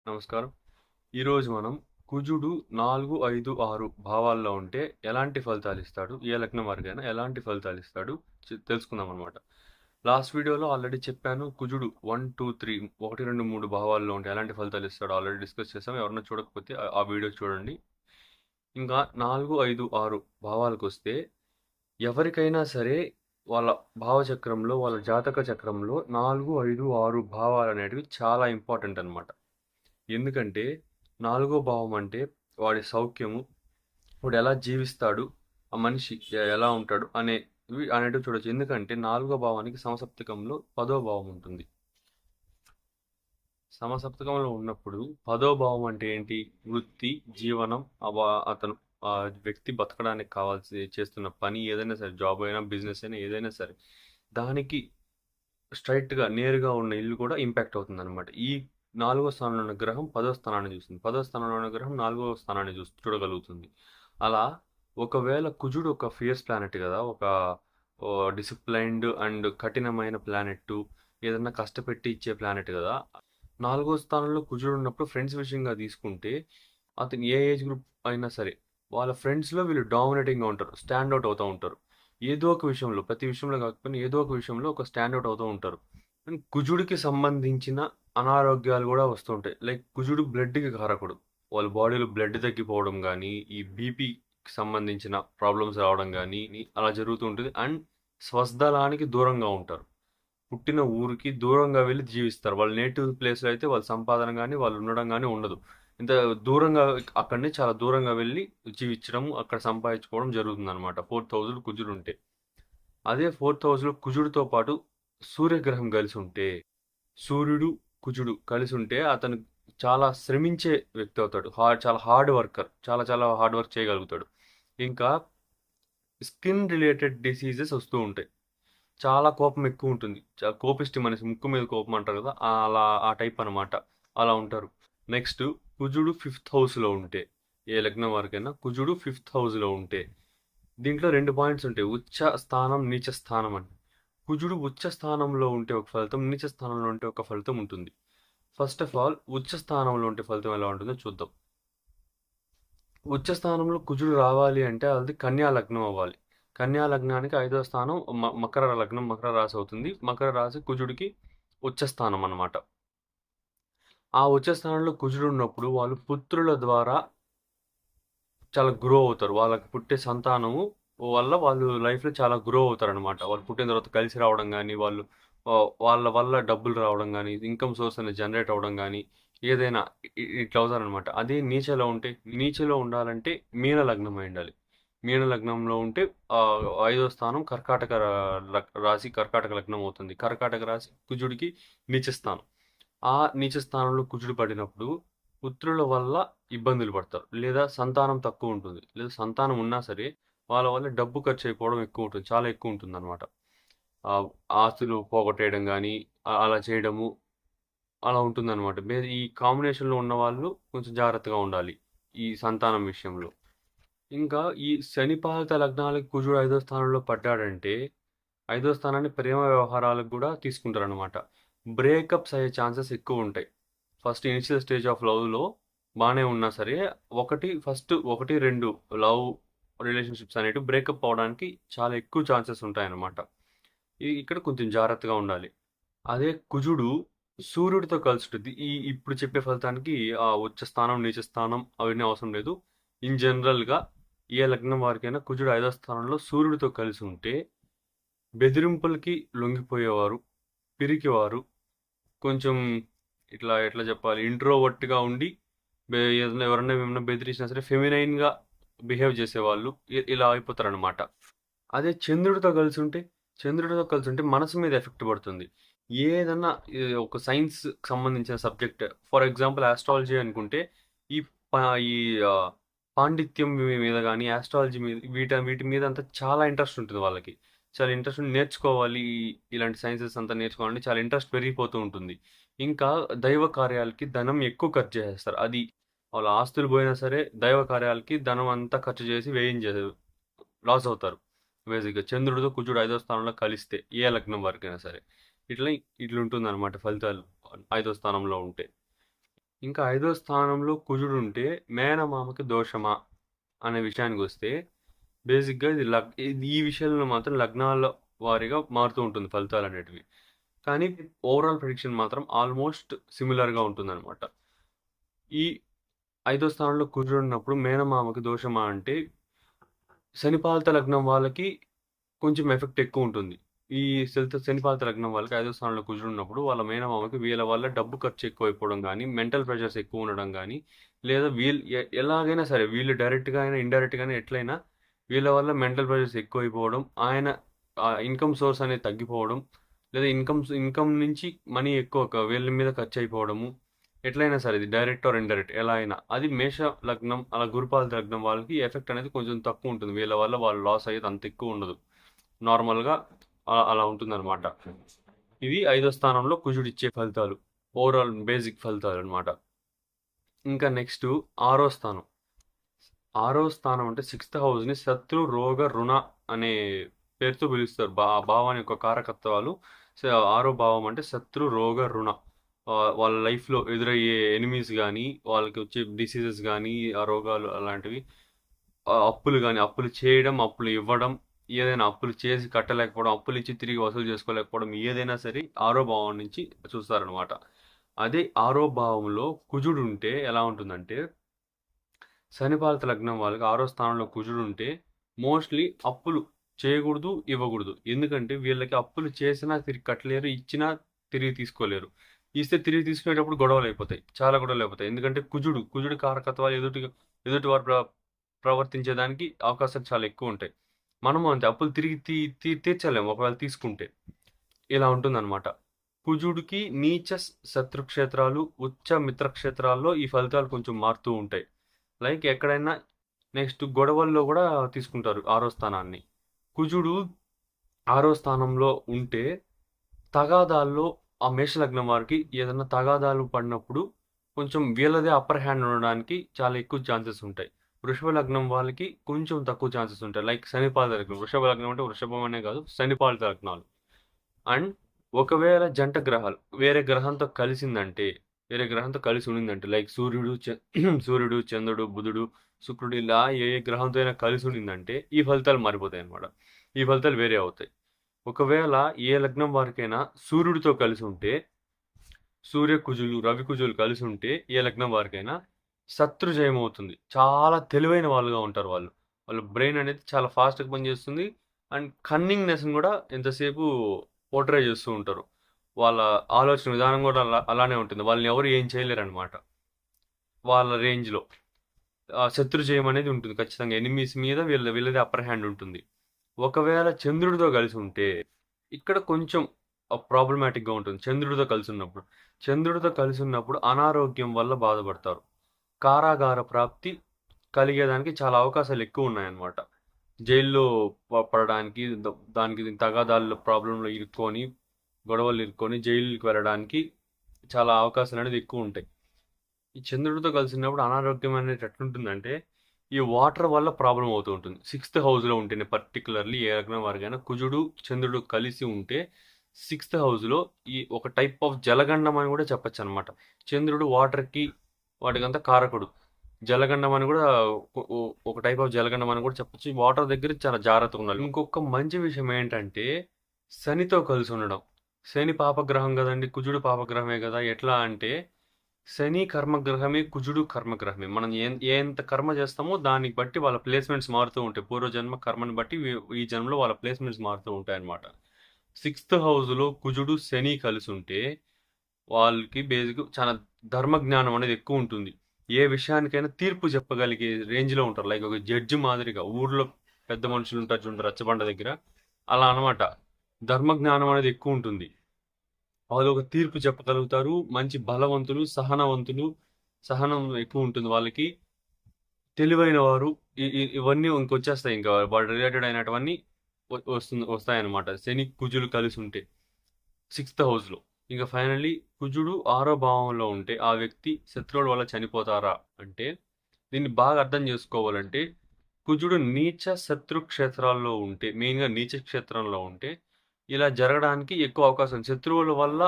నమస్కారం. ఈరోజు మనం కుజుడు 4, 5, 6 భావాల్లో ఉంటే ఎలాంటి ఫలితాలిస్తాడు? ఏ లగ్నం వారికైనా ఎలాంటి ఫలితాలిస్తాడు? తెలుసుకుందామనమాట. లాస్ట్ వీడియోలో ఆల్రెడీ చెప్పాను. కుజుడు 1, 2, 3 1, 2, 3 భావాల్లో ఉంటే ఎలాంటి ఫలితాలిస్తాడో ఆల్రెడీ డిస్కస్ చేసాం. ఎవరైనా చూడకపోతే ఆ వీడియో చూడండి. ఇంకా 4, 5, 6 భావాలకొస్తే ఎవరికైనా సరే వాళ్ళ భావచక్రంలో, వాళ్ళ జాతక చక్రంలో 4, 5, 6 భావాలనేటివి చాలా ఇంపార్టెంట్ అనమాట. ఎందుకంటే నాలుగో భావం అంటే వాడి సౌఖ్యము, వాడు ఎలా జీవిస్తాడు, ఆ మనిషి ఎలా ఉంటాడు అనేటివి చూడొచ్చు. ఎందుకంటే నాలుగో భావానికి సమసప్తకంలో 10వ భావం ఉంటుంది. సమసప్తకంలో ఉన్నప్పుడు 10వ భావం అంటే ఏంటి? వృత్తి, జీవనం, అతను ఆ వ్యక్తి బతకడానికి కావాల్సి చేస్తున్న పని ఏదైనా సరే, జాబ్ అయినా బిజినెస్ అయినా ఏదైనా సరే, దానికి స్ట్రైట్‌గా నేరుగా ఉన్న ఇల్లు కూడా ఇంపాక్ట్ అవుతుందనమాట. ఈ 4వ స్థానంలో ఉన్న గ్రహం 10వ స్థానాన్ని చూస్తుంది. 10వ స్థానంలో ఉన్న గ్రహం 4వ స్థానాన్ని చూడగలుగుతుంది. అలా ఒకవేళ కుజుడు ఒక ఫియర్స్ ప్లానెట్ కదా! ఒక డిసిప్లైన్డ్ అండ్ కఠినమైన ప్లానెట్టు. ఏదన్నా కష్టపెట్టి ఇచ్చే ప్లానెట్ కదా! 4వ స్థానంలో కుజుడు ఉన్నప్పుడు ఫ్రెండ్స్ విషయంగా తీసుకుంటే, అతను ఏ ఏజ్ గ్రూప్ అయినా సరే, వాళ్ళ ఫ్రెండ్స్‌లో వీళ్ళు డామినేటింగ్‌గా ఉంటారు. స్టాండ్ ఔట్ అవుతా ఉంటారు. ఏదో ఒక విషయంలో, ప్రతి విషయంలో కాకపోయినా ఏదో ఒక విషయంలో ఒక స్టాండ్ ఔట్ అవుతూ ఉంటారు. అండ్ కుజుడికి సంబంధించిన అనారోగ్యాలు కూడా వస్తూ ఉంటాయి. లైక్ కుజుడు బ్లడ్‌కి కారకుడు. వాళ్ళ బాడీలో బ్లడ్ తగ్గిపోవడం గానీ, ఈ బీపీకి సంబంధించిన ప్రాబ్లమ్స్ రావడం గానీ, అలా జరుగుతూ ఉంటుంది. అండ్ స్వస్థలానికి దూరంగా ఉంటారు. పుట్టిన ఊరికి దూరంగా వెళ్లి జీవిస్తారు. వాళ్ళ నేటివ్ ప్లేస్‌లో అయితే వాళ్ళ సంపాదన గాని, వాళ్ళు ఉండడం గాని ఉండదు. ఇంత దూరంగా అక్కడి నుంచి చాలా దూరంగా వెళ్లి జీవించడం, అక్కడ సంపాదించుకోవడం జరుగుతుందనమాట. 4థ్ హౌస్‌లో కుజుడుంటే. అదే 4థ్ హౌస్‌లో కుజుడితో పాటు సూర్యగ్రహం కలిసుంటే, సూర్యుడు, కుజుడు కలిసుంటే అతను చాలా శ్రమించే వ్యక్తి అవుతాడు. చాలా హార్డ్ వర్కర్. చాలా చాలా హార్డ్ వర్క్ చేయగలుగుతాడు. ఇంకా స్కిన్ రిలేటెడ్ డిసీజెస్ వస్తూ ఉంటాయి. చాలా కోపం ఎక్కువుంటుంది. కోపిష్టి మనిషి. ముక్కు మీద కోపం అంటారు కదా! అలా ఆ టైప్ అనమాట. అలా ఉంటారు. నెక్స్ట్ కుజుడు 5థ్ హౌస్‌లో ఉంటే, ఏ లగ్నం వారికైనా కుజుడు 5థ్ హౌస్‌లో ఉంటే, దీంట్లో 2 పాయింట్స్ ఉంటాయి. ఉచ్చ స్థానం, నీచ స్థానం అని. కుజుడు ఉచ్చ స్థానంలో ఉంటే ఒక ఫలితం, నీచ స్థానంలో ఉంటే ఒక ఫలితం ఉంటుంది. ఫస్ట్ ఆఫ్ ఆల్ ఉచ్చ స్థానంలో ఉంటే ఫలితం ఎలా ఉంటుందో చూద్దాం. ఉచ్చ స్థానంలో కుజుడు రావాలి అంటే అది కన్యా లగ్నం అవ్వాలి. కన్యా లగ్నానికి 5వ స్థానం మకర లగ్నం, మకర రాశి అవుతుంది. మకర రాశి కుజుడికి ఉచ్చ స్థానం అన్నమాట. ఆ ఉచ్చ స్థానంలో కుజుడు ఉన్నప్పుడు వాళ్ళు పుత్రుల ద్వారా చాలా గ్రో అవుతారు. వాళ్ళకి పుట్టే సంతానము వల్ల వాళ్ళు లైఫ్‌లో చాలా గ్రో అవుతారనమాట. వాళ్ళు పుట్టిన తర్వాత కలిసి రావడం గానీ, వాళ్ళు వాళ్ళ వల్ల డబ్బులు రావడం గానీ, ఇన్‌కమ్ సోర్స్ అనేది జనరేట్ అవ్వడం గానీ, ఏదైనా ఇట్లా అవుతారనమాట. అదే నీచలో ఉంటే, నీచలో ఉండాలంటే మీన లగ్నం అయ్యుండాలి. మీన లగ్నంలో ఉంటే 5వ స్థానం కర్కాటక రాశి కర్కాటక లగ్నం అవుతుంది. కర్కాటక రాశి కుజుడికి నీచ స్థానం. ఆ నీచ స్థానంలో కుజుడు పడినప్పుడు పుత్రుల వల్ల ఇబ్బందులు పడతారు. లేదా సంతానం తక్కువ ఉంటుంది. లేదా సంతానం ఉన్నా సరే వాళ్ళ వల్ల డబ్బు ఖర్చు అయిపోవడం ఎక్కువ ఉంటుంది. చాలా ఎక్కువ ఉంటుందన్నమాట. ఆహ్, ఆస్తులు పోగొట్టేయడం గానీ, అలా చేయడము అలా ఉంటుందన్నమాట. ఈ కాంబినేషన్‌లో ఉన్నవాళ్ళు కొంచెం జాగ్రత్తగా ఉండాలి. ఈ సంతానం విషయంలో. ఇంకా ఈ శని పాలిత లగ్నాలకి కుజుడు 5వ స్థానంలో పడ్డాడంటే, 5వ స్థానాన్ని ప్రేమ వ్యవహారాలకు గూడా తీసుకుంటారనమాట. బ్రేకప్స్ అయ్యే ఛాన్సెస్ ఎక్కువుంటాయి. ఫస్ట్ ఇనిషియల్ స్టేజ్ ఆఫ్ లవ్‌లో బానే ఉన్నా సరే, ఫస్ట్ 1, 2 లవ్ రిలేషన్‌షిప్స్ అనేటివి బ్రేకప్ అవ్వడానికి చాలా ఎక్కువ ఛాన్సెస్ ఉంటాయన్నమాట. ఇక్కడ కొంచెం జాగ్రత్తగా ఉండాలి. అదే కుజుడు సూర్యుడితో కలుసుంటుంది. ఇప్పుడు చెప్పే ఫలితానికి ఉచ్చ స్థానం, నీచ స్థానం అవన్నీ అవసరం లేదు. ఇన్ జనరల్‌గా ఏ లగ్నం వారికైనా కుజుడు 5వ స్థానంలో సూర్యుడితో కలిసి ఉంటే బెదిరింపులకి లొంగిపోయేవారు, పిరికివారు, కొంచెం ఎట్లా చెప్పాలి? ఇంట్రోవర్ట్‌గా ఉండి ఏదైనా ఎవరన్నా బెదిరించినా సరే ఫెమినైన్‌గా బిహేవ్ చేసేవాళ్ళు ఇలా అయిపోతారనమాట. అదే చంద్రుడితో కలిసుంటే మనసు మీద ఎఫెక్ట్ పడుతుంది. ఏదన్నా ఒక సైన్స్‌కి సంబంధించిన సబ్జెక్ట్ ఫర్ ఎగ్జాంపుల్ ఆస్ట్రాలజీ అనుకుంటే ఈ ప ఈ పాండిత్యం మీద గాని, ఆస్ట్రాలజీ మీద వీటి మీద అంతా చాలా ఇంట్రెస్ట్ ఉంటుంది వాళ్ళకి. చాలా ఇంట్రెస్ట్ ఉండి నేర్చుకోవాలి. ఇలాంటి సైన్సెస్ అంతా నేర్చుకోవాలని చాలా ఇంట్రెస్ట్ పెరిగిపోతూ ఉంటుంది. ఇంకా దైవ కార్యాలకి ధనం ఎక్కువ ఖర్చు చేసేస్తారు. అది వాళ్ళ ఆస్తులు పోయినా సరే దైవ కార్యాలకి ధనం అంతా ఖర్చు చేసి లాస్ అవుతారు. బేసిక్‌గా చంద్రుడితో కుజుడు 5వ స్థానంలో కలిస్తే ఏ లగ్నం వారికైనా సరే. ఇట్లా ఇట్లుంటుందనమాట ఫలితాలు 5వ స్థానంలో ఉంటే. ఇంకా 5వ స్థానంలో కుజుడుంటే మేనమామకి దోషమా అనే విషయానికొస్తే బేసిక్‌గా ఇది ఈ విషయంలో మాత్రం లగ్నాల వారీగా మారుతూ ఉంటుంది ఫలితాలనేటివి. కానీ ఓవరాల్ ప్రిడిక్షన్ మాత్రం ఆల్మోస్ట్ సిమిలర్‌గా ఉంటుందనమాట. ఈ 5వ స్థానంలో కుజుడున్నప్పుడు మేనమామకి దోషమా అంటే శనిపాలిత లగ్నం వాళ్ళకి కొంచెం ఎఫెక్ట్ ఎక్కువుంటుంది. ఈ శనిపాలిత లగ్నం వాళ్ళకి 5వ స్థానంలో కుజుడున్నప్పుడు వాళ్ళ మేనమామకి వీళ్ళ వల్ల డబ్బు ఖర్చు ఎక్కువైపోవడం గానీ, మెంటల్ ప్రెషర్స్ ఎక్కువ ఉండడం గానీ, లేదా ఎలాగైనా సరే వీళ్ళు డైరెక్ట్‌గా అయినా, ఇండైరెక్ట్‌గా అయినా ఎట్లైనా వీళ్ళ వల్ల మెంటల్ ప్రెషర్స్ ఎక్కువైపోవడం, ఆయన ఇన్‌కమ్ సోర్స్ అనేది తగ్గిపోవడం, లేదా ఇన్‌కమ్ నుంచి మనీ ఎక్కువ వీళ్ళ మీద ఖర్చయిపోవడము. ఎట్లైనా సరే ఇది డైరెక్ట్ ఆర్ ఇండైరెక్ట్ ఎలా అయినా. అది మేష లగ్నం, అలా గురుపాలిత లగ్నం వాళ్ళకి ఎఫెక్ట్ అనేది కొంచెం తక్కువుంటుంది. వీళ్ళ వల్ల వాళ్ళు లాస్ అయ్యేది అంత ఎక్కువుండదు. నార్మల్‌గా అలా ఉంటుందనమాట. ఇవి 5వ స్థానంలో కుజుడిచ్చే ఫలితాలు. ఓవరాల్ బేసిక్ ఫలితాలనమాట. ఇంకా నెక్స్ట్ 6వ స్థానం. 6వ స్థానం అంటే 6థ్ హౌస్‌ని శత్రు, రోగ, రుణ అనే పేరుతో పిలుస్తారు. భావాన్ని యొక్క కారకత్వాలు. 6వ భావం అంటే శత్రు, రోగ, రుణ. వాళ్ళ లైఫ్‌లో ఎదురయ్యే ఎనిమీస్ గానీ, వాళ్ళకి వచ్చే డిసీజెస్ గానీ, ఆ రోగాలు అలాంటివి. అప్పులు గానీ, అప్పులు చేయడం, అప్పులు ఇవ్వడం, ఏదైనా అప్పులు చేసి కట్టలేకపోవడం, అప్పులిచ్చి తిరిగి వసూలు చేసుకోలేకపోవడం, ఏదైనా సరే 6వ భావం నుంచి చూస్తారనమాట. అదే 6వ భావంలో కుజుడుంటే ఎలా ఉంటుందంటే, శనిపాలిత లగ్నం వాళ్ళకి 6వ స్థానంలో కుజుడుంటే మోస్ట్‌లీ అప్పులు చేయకూడదు, ఇవ్వకూడదు. ఎందుకంటే వీళ్ళకి అప్పులు చేసినా తిరిగి కట్టలేరు, ఇచ్చినా తిరిగి తీసుకోలేరు. ఇస్తే తిరిగి తీసుకునేటప్పుడు గొడవలయిపోతాయి. చాలా గొడవలయిపోతాయి. ఎందుకంటే కుజుడు కారకత్వాలు ఎదుటివారు ప్రవర్తించేదానికి అవకాశాలు చాలా ఎక్కువుంటాయి. మనము అంతే అప్పులు తిరిగి తీర్చలేము ఒకవేళ తీసుకుంటే. ఇలా ఉంటుందన్నమాట. కుజుడికి నీచ శత్రుక్షేత్రాలు, ఉచ్చ మిత్రక్షేత్రాల్లో ఈ ఫలితాలు కొంచెం మారుతూ ఉంటాయి. లైక్ ఎక్కడైనా నెక్స్ట్ గొడవల్లో కూడా తీసుకుంటారు 6వ స్థానాన్ని. కుజుడు 6వ స్థానంలో ఉంటే తగాదాల్లో ఆ మేషలగ్నం వారికి ఏదైనా తగాదాలు పడినప్పుడు కొంచెం వీళ్ళదే అప్పర్ హ్యాండ్ ఉండడానికి చాలా ఎక్కువ ఛాన్సెస్ ఉంటాయి. వృషభ లగ్నం వాళ్ళకి కొంచెం తక్కువ ఛాన్సెస్ ఉంటాయి. లైక్ శనిపాలిత లగ్నం. వృషభ లగ్నం అంటే వృషభం అనే కాదు, శనిపాలిత లగ్నాలు. అండ్ ఒకవేళ జంట గ్రహాలు వేరే గ్రహంతో కలిసిందంటే, వేరే గ్రహంతో కలిసి ఉండిందంటే లైక్ సూర్యుడు, చంద్రుడు, బుధుడు, శుక్రుడు ఇలా ఏ గ్రహంతో అయినా కలిసి ఉండిందంటే ఈ ఫలితాలు మారిపోతాయి అన్నమాట. ఈ ఫలితాలు వేరే అవుతాయి. ఒకవేళ ఏ లగ్నం వారికైనా సూర్యుడితో కలిసి ఉంటే, సూర్యకుజులు, రవికుజులు కలిసి ఉంటే ఏ లగ్నం వారికైనా శత్రుజయం అవుతుంది. చాలా తెలివైన వాళ్ళుగా ఉంటారు వాళ్ళు. వాళ్ళ బ్రెయిన్ అనేది చాలా ఫాస్ట్‌గా పనిచేస్తుంది. అండ్ కన్నింగ్‌నెస్‌ని కూడా ఎంతసేపు పోర్ట్రే చేస్తూ ఉంటారు. వాళ్ళ ఆలోచన విధానం కూడా అలానే ఉంటుంది. వాళ్ళని ఎవరు ఏం చేయలేరనమాట. వాళ్ళ రేంజ్‌లో. శత్రుజయం అనేది ఉంటుంది ఖచ్చితంగా. ఎనిమీస్ మీద వీళ్ళది అప్పర్ హ్యాండ్ ఉంటుంది. ఒకవేళ చంద్రుడితో కలిసి ఉంటే, ఇక్కడ కొంచెం ప్రాబ్లమాటిక్‌గా ఉంటుంది. చంద్రుడితో కలిసి ఉన్నప్పుడు అనారోగ్యం వల్ల బాధపడతారు. కారాగార ప్రాప్తి కలిగేదానికి చాలా అవకాశాలు ఎక్కువున్నాయన్నమాట. జైల్లో పడడానికి, దానికి తగాదాల్లో ప్రాబ్లంలో ఇరుక్కొని, గొడవలు ఇరుక్కొని జైలుకి వెళ్ళడానికి చాలా అవకాశాలనేది ఎక్కువుంటాయి. ఈ చంద్రుడితో కలిసినప్పుడు అనారోగ్యం అనేది ఎట్లుంటుందంటే, ఈ వాటర్ వల్ల ప్రాబ్లమ్ అవుతూ ఉంటుంది. 6థ్ హౌస్‌లో ఉంటేనే పర్టిక్యులర్‌లీ ఏ లగ్నం వారికైనా కుజుడు, చంద్రుడు కలిసి ఉంటే 6థ్ హౌస్‌లో ఈ ఒక టైప్ ఆఫ్ జలగండం అని కూడా చెప్పొచ్చనమాట. చంద్రుడు వాటర్‌కి వాటికంతా కారకుడు. జలగండం అని కూడా ఒక టైప్ ఆఫ్ జలగండం అని కూడా చెప్పొచ్చు. వాటర్ దగ్గర చాలా జాగ్రత్తగా ఉండాలి. ఇంకొక మంచి విషయం ఏంటంటే శనితో కలిసి ఉండడం. శని పాపగ్రహం కదండి, కుజుడు పాపగ్రహమే కదా. ఎట్లా అంటే శని కర్మగ్రహమే, కుజుడు కర్మగ్రహమే. మనం ఎంత కర్మ చేస్తామో దానికి బట్టి వాళ్ళ ప్లేస్మెంట్స్ మారుతూ ఉంటాయి. పూర్వజన్మ కర్మని బట్టి ఈ జన్మలో వాళ్ళ ప్లేస్మెంట్స్ మారుతూ ఉంటాయి అన్నమాట. 6థ్ హౌస్‌లో కుజుడు, శని కలిసి ఉంటే వాళ్ళకి బేసిక్ చాలా ధర్మ జ్ఞానం అనేది ఎక్కువ ఉంటుంది. ఏ విషయానికైనా తీర్పు చెప్పగలిగే రేంజ్‌లో ఉంటారు. లైక్ ఒక జడ్జి మాదిరిగా ఊర్లో పెద్ద మనుషులు ఉంటారు చూడండి రచ్చబండ దగ్గర, అలా అనమాట. ధర్మ జ్ఞానం అనేది ఎక్కువ ఉంటుంది. వాళ్ళు ఒక తీర్పు చెప్పగలుగుతారు. మంచి బలవంతులు, సహనం ఎక్కువ ఉంటుంది వాళ్ళకి. తెలివైన వారు ఇవన్నీ ఇంకొచ్చేస్తాయి. ఇంకా వాడు రిలేటెడ్ అయినటువన్నీ వస్తాయన్నమాట. శని, కుజులు కలిసి ఉంటే 6థ్ హౌస్‌లో. ఇంకా ఫైనల్లీ కుజుడు 6వ భావంలో ఉంటే ఆ వ్యక్తి శత్రువుల వల్ల చనిపోతారా అంటే, దీన్ని బాగా అర్థం చేసుకోవాలంటే కుజుడు నీచ శత్రు క్షేత్రాల్లో ఉంటే, మెయిన్‌గా నీచ క్షేత్రంలో ఉంటే ఇలా జరగడానికి ఎక్కువ అవకాశం. శత్రువుల వల్ల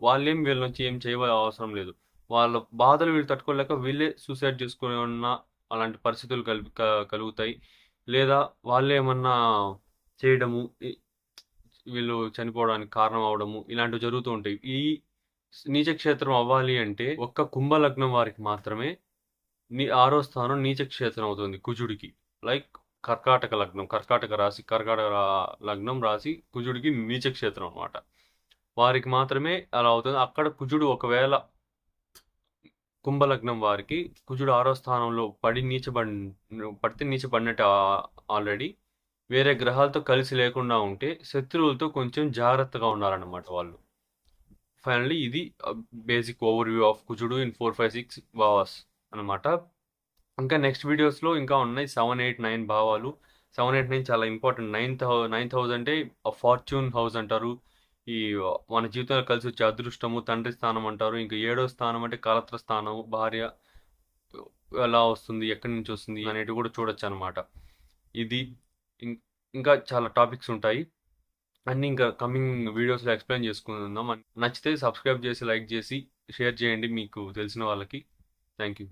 వాళ్ళేం వీళ్ళ నుంచి ఏం అవసరం లేదు. వాళ్ళ బాధలు వీళ్ళు తట్టుకోలేక వీళ్ళే సూసైడ్ చేసుకుని ఉన్న అలాంటి పరిస్థితులు కలుగుతాయి. లేదా వాళ్ళే ఏమన్నా చేయడము, వీళ్ళు చనిపోవడానికి కారణం అవ్వడము ఇలాంటివి జరుగుతూ ఉంటాయి. ఈ నీచ క్షేత్రం అవ్వాలి అంటే ఒక్క కుంభలగ్నం వారికి మాత్రమే 6వ స్థానం నీచ క్షేత్రం అవుతుంది కుజుడికి. లైక్ కర్కాటక లగ్నం, కర్కాటక రాశి, లగ్నం రాశి కుజుడికి నీచ క్షేత్రం అనమాట. వారికి మాత్రమే అలా అవుతుంది. అక్కడ కుజుడు ఒకవేళ కుంభలగ్నం వారికి కుజుడు 6వ స్థానంలో పడితే నీచబడినట్టు ఆల్రెడీ. వేరే గ్రహాలతో కలిసి లేకుండా ఉంటే శత్రువులతో కొంచెం జాగ్రత్తగా ఉండాలన్నమాట వాళ్ళు. ఫైనల్లీ ఇది బేసిక్ ఓవర్ వ్యూ ఆఫ్ కుజుడు ఇన్ 4, 5, 6 భావాస్ అనమాట. ఇంకా నెక్స్ట్ వీడియోస్లో ఇంకా ఉన్నాయి 7, 8, 9 భావాలు. 7, 8, 9 చాలా ఇంపార్టెంట్. 9th హౌస్ అంటే ఫార్చ్యూన్ హౌస్ అంటారు. ఈ మన జీవితంలో కలిసి వచ్చే అదృష్టము, తండ్రి స్థానం అంటారు. ఇంకా 7వ స్థానం అంటే కలత్ర స్థానం, భార్య ఎలా వస్తుంది, ఎక్కడి నుంచి వస్తుంది అనేటివి కూడా చూడొచ్చు అనమాట. ఇది ఇంకా చాలా టాపిక్స్ ఉంటాయి. అన్నీ ఇంకా కమింగ్ వీడియోస్లో ఎక్స్ప్లెయిన్ చేసుకుందాం. నచ్చితే సబ్స్క్రైబ్ చేసి, లైక్ చేసి, షేర్ చేయండి మీకు తెలిసిన వాళ్ళకి. Thank you.